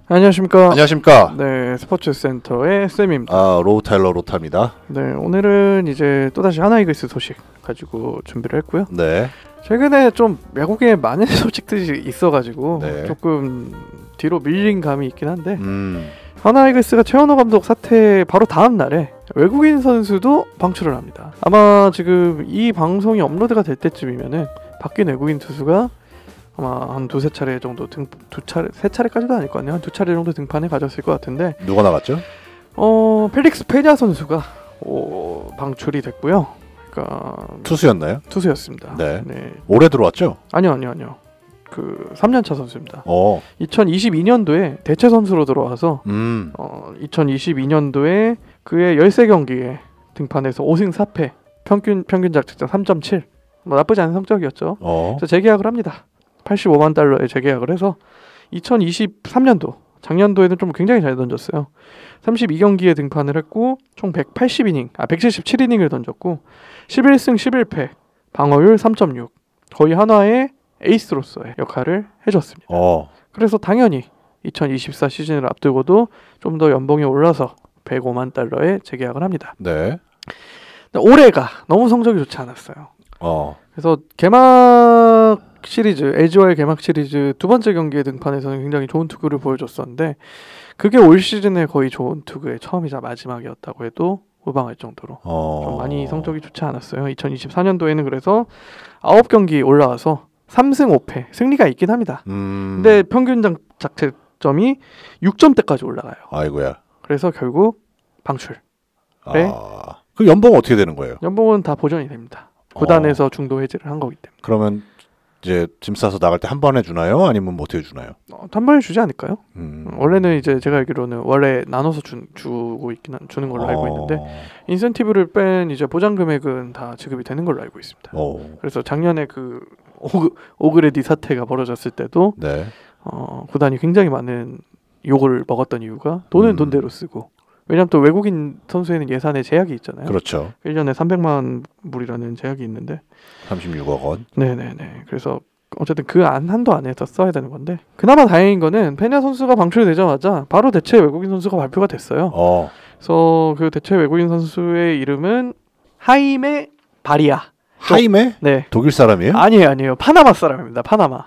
안녕하십니까. 안녕하십니까. 네, 스포츠센터의 쌤입니다. 로우 타일러 로타입니다. 네, 오늘은 이제 또다시 하나이글스 소식 가지고 준비를 했고요. 네. 최근에 좀 외국에 많은 소식들이 있어가지고 네. 조금 뒤로 밀린 감이 있긴 한데 하나이글스가 최원호 감독 사퇴 바로 다음 날에 외국인 선수도 방출을 합니다. 아마 지금 이 방송이 업로드가 될 때쯤이면은 바뀐 외국인 투수가 아마 한 두세 차례 정도 세 차례까지도 아닐 거 아니에요. 한 두 차례 정도 등판에 가졌을 것 같은데 누가 나갔죠? 펠릭스 페냐 선수가 방출이 됐고요. 그러니까 투수였나요? 투수였습니다. 네. 올해 들어왔죠? 아니요. 그 3년차 선수입니다. 2022년도에 대체 선수로 들어와서 2022년도에 그의 13경기에 등판해서 5승 4패 평균 자책점 3.7 뭐 나쁘지 않은 성적이었죠. 그래서 재계약을 합니다. 85만 달러에 재계약을 해서 2023년도 작년도에는 좀 굉장히 잘 던졌어요. 32경기에 등판을 했고 총 177이닝을 던졌고 11승 11패 방어율 3.6 거의 한화의 에이스로서의 역할을 해줬습니다. 그래서 당연히 2024 시즌을 앞두고도 좀 더 연봉이 올라서 105만 달러에 재계약을 합니다. 네. 올해가 너무 성적이 좋지 않았어요. 그래서 개막 시리즈, LG와의 개막 시리즈 두 번째 경기에 등판해서는 굉장히 좋은 투구를 보여줬었는데 그게 올 시즌에 거의 좋은 투구의 처음이자 마지막이었다고 해도 무방할 정도로 좀 많이 성적이 좋지 않았어요. 2024년도에는 그래서 9경기 올라와서 3승 5패 승리가 있긴 합니다. 근데 평균 자책점이 6점대까지 올라가요. 아이고야. 그래서 결국 방출. 그 연봉은 어떻게 되는 거예요? 연봉은 다 보전이 됩니다. 구단에서 중도 해지를 한 거기 때문에. 그러면 이제 짐 싸서 나갈 때 한 번에 주나요? 아니면 뭐 어떻게 주나요? 한 번에 주지 않을까요? 원래는 이제 제가 알기로는 원래 나눠서 주는 걸로 알고 있는데 인센티브를 뺀 이제 보장 금액은 다 지급이 되는 걸로 알고 있습니다. 그래서 작년에 그 오그레디 사태가 벌어졌을 때도 구단이 굉장히 많은 욕을 먹었던 이유가 돈은 돈대로 쓰고 왜냐하면 또 외국인 선수에는 예산에 제약이 있잖아요. 그렇죠. 1년에 300만 불이라는 제약이 있는데 36억 원. 네네네. 그래서 어쨌든 그 한도 안에서 써야 되는 건데 그나마 다행인 거는 페냐 선수가 방출되자마자 바로 대체 외국인 선수가 발표가 됐어요. 그래서 그 대체 외국인 선수의 이름은 하이메 바리아. 하이메? 네. 독일 사람이에요? 아니에요. 파나마 사람입니다. 파나마.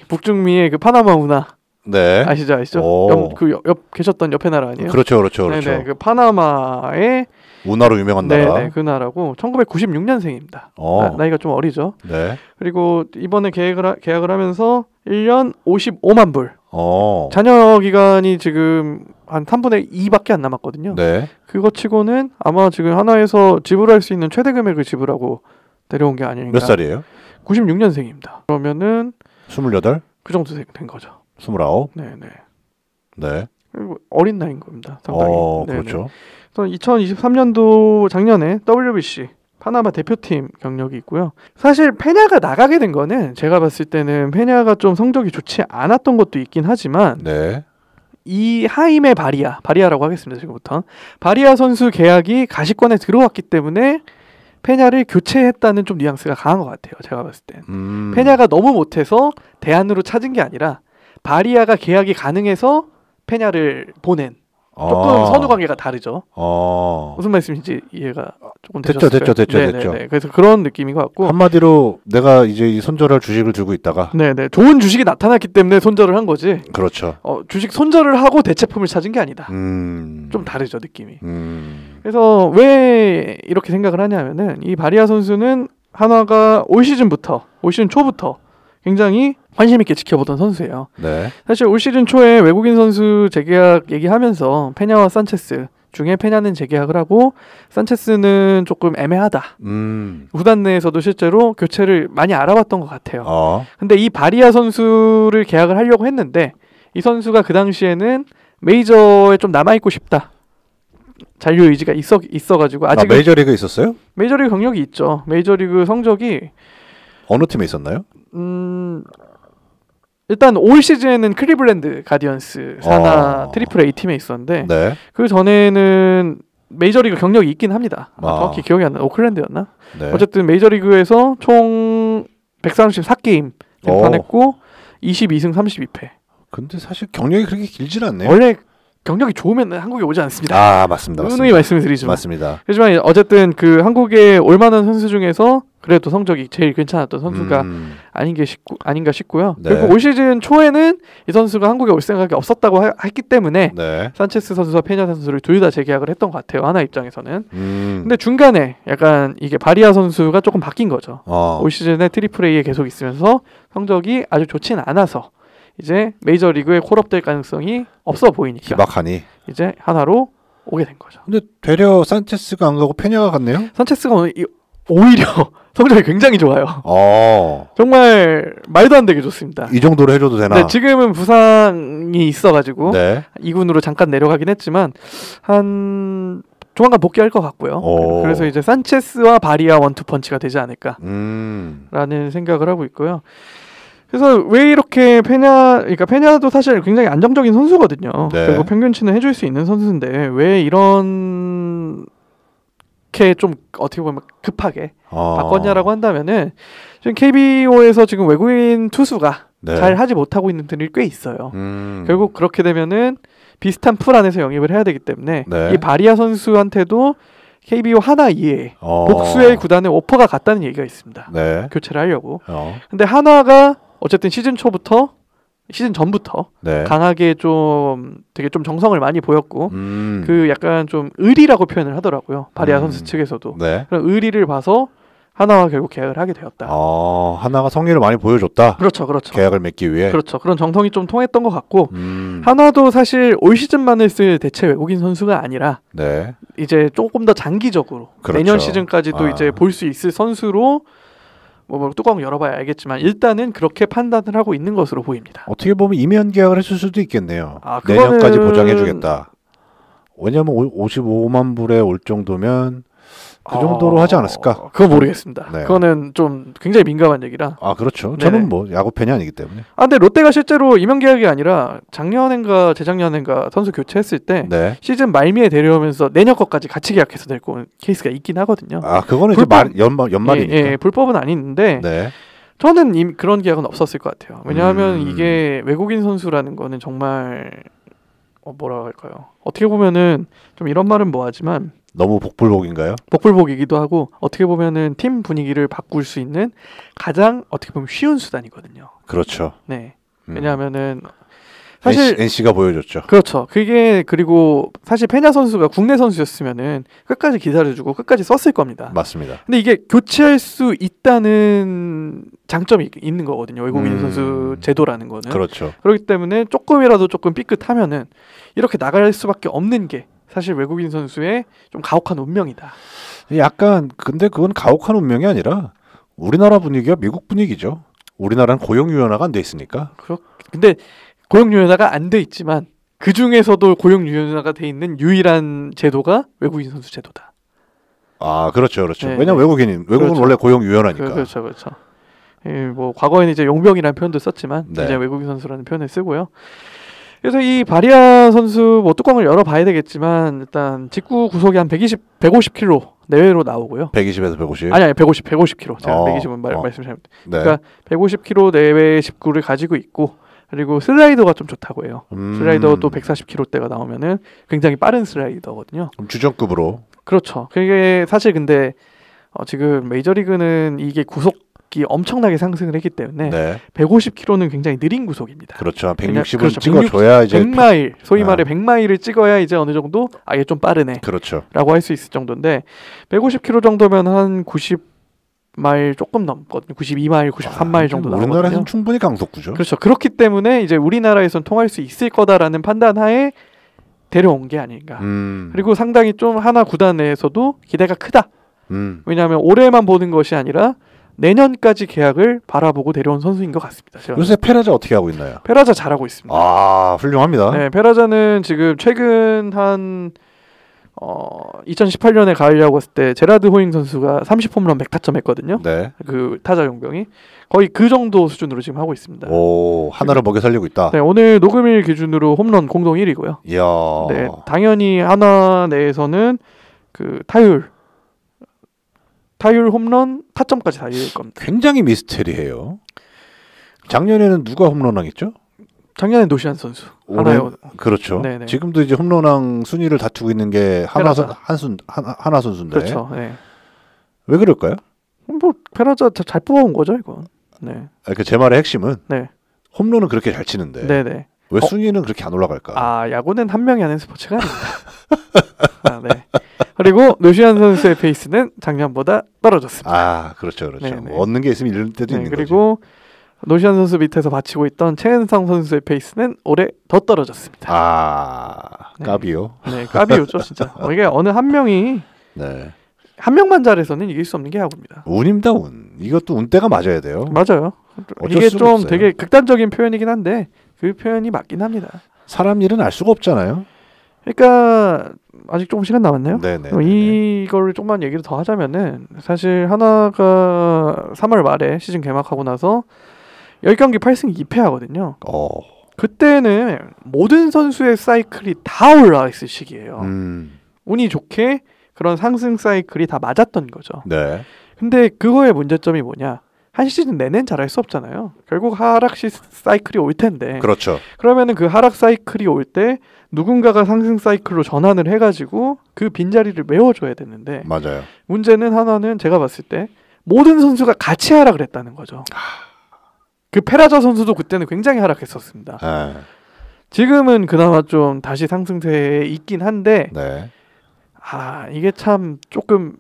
북중미의 그 파나마 운하. 네. 아시죠? 옆 계셨던 옆에 나라 아니에요? 그렇죠. 네네. 그 파나마의 운하로 유명한 나라. 네네. 그 나라고 1996년생입니다. 나이가 좀 어리죠. 네. 그리고 이번에 계약을 하면서 1년 55만 불. 잔여 기간이 지금 한 3분의 2밖에 안 남았거든요. 네. 그거 치고는 아마 지금 하나에서 지불할 수 있는 최대 금액을 지불하고 데려온 게 아닌가. 몇 살이에요? 96년생입니다. 그러면은 28? 그 정도 된 거죠. 29? 네네. 네. 그리고 어린 나이인 겁니다. 상당히. 그렇죠. 그래서 2023년도 작년에 WBC 파나마 대표팀 경력이 있고요. 사실 페냐가 나가게 된 거는 제가 봤을 때는 페냐가 좀 성적이 좋지 않았던 것도 있긴 하지만 이 하임의 바리아라고 하겠습니다. 지금부터 바리아 선수 계약이 가시권에 들어왔기 때문에 페냐를 교체했다는 좀 뉘앙스가 강한 것 같아요. 제가 봤을 때 페냐가 너무 못해서 대안으로 찾은 게 아니라 바리아가 계약이 가능해서 페냐를 보낸 조금 선후 관계가 다르죠. 무슨 말씀인지 이해가 조금 되셨어요? 됐죠. 그래서 그런 느낌인 것 같고 한마디로 내가 이제 이 손절할 주식을 들고 있다가 좋은 주식이 나타났기 때문에 손절을 한 거지. 그렇죠. 주식 손절을 하고 대체품을 찾은 게 아니다. 좀 다르죠 느낌이. 그래서 왜 이렇게 생각을 하냐면은 이 바리아 선수는 한화가 올 시즌 초부터 굉장히 관심 있게 지켜보던 선수예요. 사실 올 시즌 초에 외국인 선수 재계약 얘기하면서 페냐와 산체스 중에 페냐는 재계약을 하고 산체스는 조금 애매하다. 구단 내에서도 실제로 교체를 많이 알아봤던 것 같아요. 근데 이 바리아 선수를 계약을 하려고 했는데 이 선수가 그 당시에는 메이저에 좀 남아있고 싶다. 잔류 의지가 있어가지고 아직 메이저리그 있었어요? 메이저리그 경력이 있죠. 메이저리그 성적이 어느 팀에 있었나요? 일단 올 시즌에는 클리블랜드 가디언스 산하 트리플 A 팀에 있었는데 그 전에는 메이저리그 경력이 있긴 합니다. 정확히 기억이 안 나. 오클랜드였나? 어쨌든 메이저리그에서 총 134게임 등판했고 22승 32패. 근데 사실 경력이 그렇게 길진 않네요. 원래 경력이 좋으면 한국에 오지 않습니다. 아, 맞습니다. 누누이 말씀을 드리지만. 맞습니다. 하지만 어쨌든 그 한국에 올 만한 선수 중에서 그래도 성적이 제일 괜찮았던 선수가 아닌가 싶고요. 네. 그리고 올 시즌 초에는 이 선수가 한국에 올 생각이 없었다고 했기 때문에 네. 산체스 선수와 페냐 선수를 둘 다 재계약을 했던 것 같아요. 하나 입장에서는. 근데 중간에 약간 이게 바리아 선수가 조금 바뀐 거죠. 올 시즌에 트리플 A에 계속 있으면서 성적이 아주 좋지는 않아서 이제 메이저리그에 콜업될 가능성이 없어 보이니까 기박하니 이제 하나로 오게 된 거죠. 근데 되려 산체스가 안 가고 페냐가 갔네요? 산체스가 오히려 성적이 굉장히 좋아요. 정말 말도 안 되게 좋습니다. 이 정도로 해줘도 되나? 네, 지금은 부상이 있어가지고 네. 2군으로 잠깐 내려가긴 했지만 한 조만간 복귀할 것 같고요. 그래서 이제 산체스와 바리아 원투 펀치가 되지 않을까 라는 생각을 하고 있고요. 그래서 왜 이렇게 그러니까 페냐도 사실 굉장히 안정적인 선수거든요. 네. 그리고 평균치는 해줄 수 있는 선수인데 왜 이런 좀 어떻게 보면 급하게 바꿨냐라고 한다면은 지금 KBO에서 지금 외국인 투수가 잘 하지 못하고 있는 분들이 꽤 있어요. 결국 그렇게 되면은 비슷한 풀 안에서 영입을 해야 되기 때문에 이 바리아 선수한테도 KBO 하나 이외에 복수의 구단에 오퍼가 갔다는 얘기가 있습니다. 네. 교체를 하려고. 근데 하나가 어쨌든 시즌 전부터 강하게 되게 좀 정성을 많이 보였고 그 약간 좀 의리라고 표현을 하더라고요. 바리아 선수 측에서도. 그런 의리를 봐서 하나와 결국 계약을 하게 되었다. 하나가 성의를 많이 보여줬다. 그렇죠. 계약을 맺기 위해. 그렇죠. 그런 정성이 좀 통했던 것 같고 하나도 사실 올 시즌만을 쓸 대체 외국인 선수가 아니라 이제 조금 더 장기적으로 내년 시즌까지도 이제 볼 수 있을 선수로 뭐 뚜껑 열어봐야 알겠지만 일단은 그렇게 판단을 하고 있는 것으로 보입니다. 어떻게 보면 이면 계약을 했을 수도 있겠네요. 내년까지 보장해주겠다. 왜냐하면 55만 불에 올 정도면 그 정도로 하지 않았을까? 그건 모르겠습니다. 그거는 좀 굉장히 민감한 얘기라. 그렇죠. 저는 뭐 야구 팬이 아니기 때문에. 근데 롯데가 실제로 임용 계약이 아니라 작년인가 재작년인가 선수 교체했을 때 시즌 말미에 데려오면서 내년 것까지 같이 계약해서 데리고 온 케이스가 있긴 하거든요. 그거는 이제 연말이니까. 불법은 아닌데 저는 그런 계약은 없었을 것 같아요. 왜냐하면 이게 외국인 선수라는 거는 정말 뭐라 할까요? 어떻게 보면은 좀 이런 말은 뭐하지만 너무 복불복인가요? 복불복이기도 하고 어떻게 보면은 팀 분위기를 바꿀 수 있는 가장 어떻게 보면 쉬운 수단이거든요. 그렇죠. 네. 왜냐하면은 사실 NC가 보여줬죠. 그렇죠. 그리고 사실 페냐 선수가 국내 선수였으면은 끝까지 기다려주고 끝까지 썼을 겁니다. 맞습니다. 근데 이게 교체할 수 있다는 장점이 있는 거거든요. 외국인 선수 제도라는 거는. 그렇죠. 그렇기 때문에 조금이라도 조금 삐끗하면은 이렇게 나갈 수밖에 없는 게 사실 외국인 선수의 좀 가혹한 운명이다. 약간 근데 그건 가혹한 운명이 아니라 우리나라 분위기가 미국 분위기죠. 우리나라는 고용유연화가 안 돼 있으니까. 근데 고용유연화가 안 돼 있지만 그 중에서도 고용유연화가 돼 있는 유일한 제도가 외국인 선수 제도다. 그렇죠. 왜냐면 외국은 원래 고용유연하니까. 그렇죠. 뭐 과거에는 이제 용병이라는 표현도 썼지만 이제 외국인 선수라는 표현을 쓰고요. 그래서 이 바리아 선수 뭐 뚜껑을 열어봐야 되겠지만 일단 직구 구속이 한 150km 내외로 나오고요. 120에서 150? 아니 150km. 제가 120은 말씀 잘못. 그러니까 150km 내외의 직구를 가지고 있고 그리고 슬라이더가 좀 좋다고 해요. 슬라이더도 140km대가 나오면은 굉장히 빠른 슬라이더거든요. 그럼 주전급으로. 그렇죠. 그게 사실 근데 지금 메이저리그는 이게 구속이 엄청나게 상승을 했기 때문에 150km는 굉장히 느린 구속입니다. 그렇죠. 160은 찍어줘야 이제 100마일, 소위 말해 100마일을 찍어야 이제 어느 정도 이게 좀 빠르네. 그렇죠. 라고 할 수 있을 정도인데 150km 정도면 한 90마일 조금 넘거든요. 92마일, 93마일 정도 나오거든요. 우리나라에서는 충분히 강속구죠. 그렇죠. 그렇기 때문에 이제 우리나라에선 통할 수 있을 거다라는 판단하에 데려온 게 아닌가. 그리고 상당히 좀 하나 구단 내에서도 기대가 크다. 왜냐하면 올해만 보는 것이 아니라 내년까지 계약을 바라보고 데려온 선수인 것 같습니다. 요새 페라자 어떻게 하고 있나요? 페라자 잘하고 있습니다. 훌륭합니다. 네, 페라자는 지금 최근 한 2018년에 가을 야구 했을 때 제라드 호잉 선수가 30홈런 100타점 했거든요. 그 타자 용병이 거의 그 정도 수준으로 지금 하고 있습니다. 하나를 먹여 살리고 있다. 네, 오늘 녹음일 기준으로 홈런 공동 1위고요. 이야. 네, 당연히 하나 내에서는 그 타율 홈런 타점까지 다 이길 겁니다. 굉장히 미스테리해요. 작년에는 누가 홈런왕했죠? 작년에 노시안 선수. 하나요. 그렇죠. 네네. 지금도 이제 홈런왕 순위를 다투고 있는 게 하나 선수인데. 그렇죠. 네. 왜 그럴까요? 뭐 페라자 잘 뽑아온 거죠, 이건. 네. 제 말의 핵심은 네. 홈런은 그렇게 잘 치는데. 네네. 왜 순위는 그렇게 안 올라갈까? 아, 야구는 한 명이 하는 스포츠가 아닙니다. 네. 그리고 노시안 선수의 페이스는 작년보다 떨어졌습니다. 아, 그렇죠. 뭐 얻는 게 있으면 잃는 때도 있는 그리고 거죠. 노시안 선수 밑에서 바치고 있던 최은상 선수의 페이스는 올해 더 떨어졌습니다. 아, 까비요? 네, 까비요죠, 진짜. 이게 어느 한 명이 한 명만 잘해서는 이길 수 없는 게 야구입니다. 운입니다, 운. 이것도 운때가 맞아야 돼요. 맞아요. 이게 좀 없어요. 되게 극단적인 표현이긴 한데 그 표현이 맞긴 합니다. 사람 일은 알 수가 없잖아요. 그러니까 아직 조금 시간 남았네요. 네네. 이걸 조금만 얘기를 더 하자면은 사실 하나가 3월 말에 시즌 개막하고 나서 10경기 8승 2패 하거든요. 그때는 모든 선수의 사이클이 다 올라와 있을 시기예요. 운이 좋게 그런 상승 사이클이 다 맞았던 거죠. 네. 근데 그거의 문제점이 뭐냐? 한 시즌 내내 잘할 수 없잖아요. 결국 하락 사이클이 올 텐데. 그렇죠. 그러면은 그 하락 사이클이 올 때 누군가가 상승 사이클로 전환을 해가지고 그 빈자리를 메워줘야 되는데. 맞아요. 문제는 하나는 제가 봤을 때 모든 선수가 같이 하락을 했다는 거죠. 그 페라자 선수도 그때는 굉장히 하락했었습니다. 지금은 그나마 좀 다시 상승세에 있긴 한데. 네. 이게 참 조금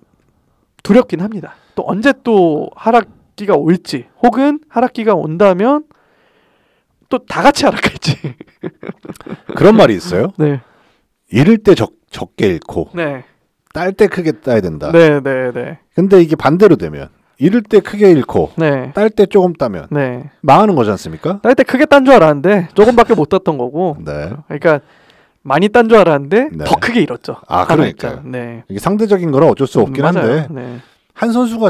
두렵긴 합니다. 또 언제 또 하락기가 올지 혹은 하락기가 온다면 또 다 같이 하락할지. 그런 말이 있어요. 네. 잃을 때 적게 잃고 네. 딸 때 크게 따야 된다. 네. 근데 이게 반대로 되면 잃을 때 크게 잃고 딸 때 조금 따면 망하는 거지 않습니까? 딸 때 크게 딴 줄 알았는데 조금밖에 못 땄던 거고. 네. 그러니까 많이 딴 줄 알았는데 더 크게 잃었죠. 그러니까. 네. 이게 상대적인 거라 어쩔 수 없긴 한데 네. 한 선수가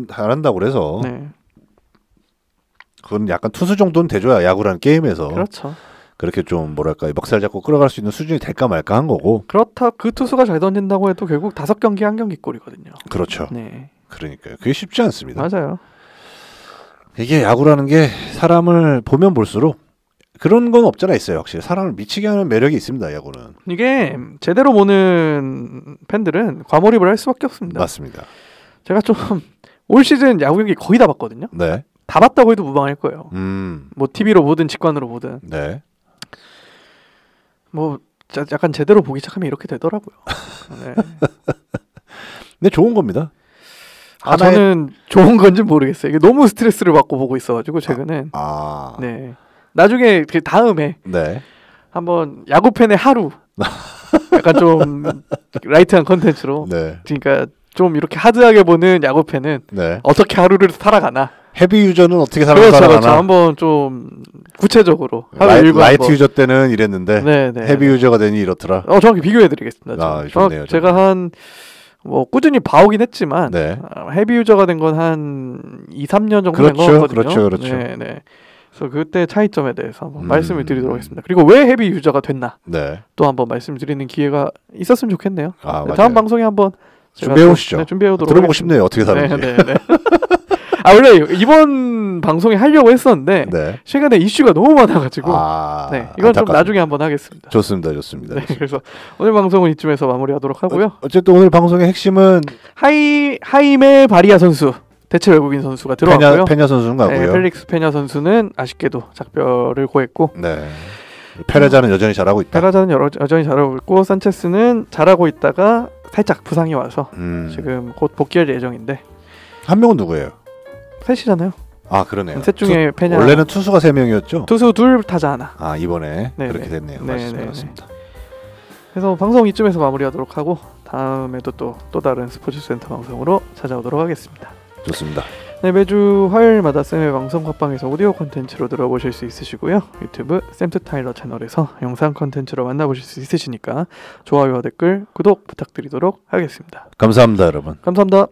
잘한다고 그래서 그건 약간 투수 정도는 돼줘야 야구라는 게임에서 그렇죠. 그렇게 좀 뭐랄까 멱살 잡고 끌어갈 수 있는 수준이 될까 말까 한 거고. 그렇다 그 투수가 잘 던진다고 해도 결국 5경기 1경기 꼴이거든요. 그렇죠. 네. 그러니까요. 그게 쉽지 않습니다. 맞아요. 이게 야구라는 게 사람을 보면 볼수록 그런 건 없잖아 있어요. 확실히 사람을 미치게 하는 매력이 있습니다. 야구는. 이게 제대로 보는 팬들은 과몰입을 할 수밖에 없습니다. 맞습니다. 제가 좀 올 시즌 야구 경기 거의 다 봤거든요. 네. 다 봤다고 해도 무방할 거예요. 뭐 TV로 보든 직관으로 보든. 네. 뭐 약간 제대로 보기 시작하면 이렇게 되더라고요. 네. 근데 좋은 겁니다. 저는 좋은 건지 모르겠어요. 이게 너무 스트레스를 받고 보고 있어가지고 최근은. 네. 나중에 그 다음에 한번 야구 팬의 하루 약간 좀 라이트한 컨텐츠로. 그러니까 좀 이렇게 하드하게 보는 야구 팬은 어떻게 하루를 살아가나. 헤비 유저는 어떻게 살아가나. 그렇죠. 한번 좀 구체적으로 라이트 유저 때는 이랬는데 헤비 유저가 되니 이렇더라. 정확히 비교해드리겠습니다. 좋네요. 제가 뭐 꾸준히 봐오긴 했지만 헤비 유저가 된 건 한 2-3년 정도 된 거거든요. 그렇죠. 네. 그래서 그때 차이점에 대해서 한번 말씀을 드리도록 하겠습니다. 그리고 왜 헤비 유저가 됐나 또 한번 말씀드리는 기회가 있었으면 좋겠네요. 다음 방송에 한번 준비해오시죠. 준비해오도록 들어보고 싶네요. 어떻게 사는지. 네. 원래 이번 방송에 하려고 했었는데 최근에 이슈가 너무 많아가지고 이건 좀 나중에 한번 하겠습니다. 좋습니다. 그래서 오늘 방송은 이쯤에서 마무리하도록 하고요. 어쨌든 오늘 방송의 핵심은 하임의 바리아 선수 대체 외국인 선수가 들어왔고요. 페냐 선수는 가고요. 펠릭스 페냐 선수는 아쉽게도 작별을 고했고 페레자는 여전히 잘하고 있다. 페레자는 여전히 잘하고 있고 산체스는 잘하고 있다가 살짝 부상이 와서 지금 곧 복귀할 예정인데 한 명은 누구예요? 셋이잖아요. 그러네요. 셋 중에 페냐. 원래는 투수가 3명이었죠? 투수 2, 타자 하나. 이번에 그렇게 됐네요. 맞습니다. 그래서 방송 이쯤에서 마무리하도록 하고 다음에도 또 다른 스포츠 센터 방송으로 찾아오도록 하겠습니다. 좋습니다. 네, 매주 화요일마다 쌤의 방송 팟빵에서 오디오 콘텐츠로 들어보실 수 있으시고요. 유튜브 샘트 타일러 채널에서 영상 콘텐츠로 만나보실 수 있으시니까 좋아요와 댓글, 구독 부탁드리도록 하겠습니다. 감사합니다, 여러분. 감사합니다.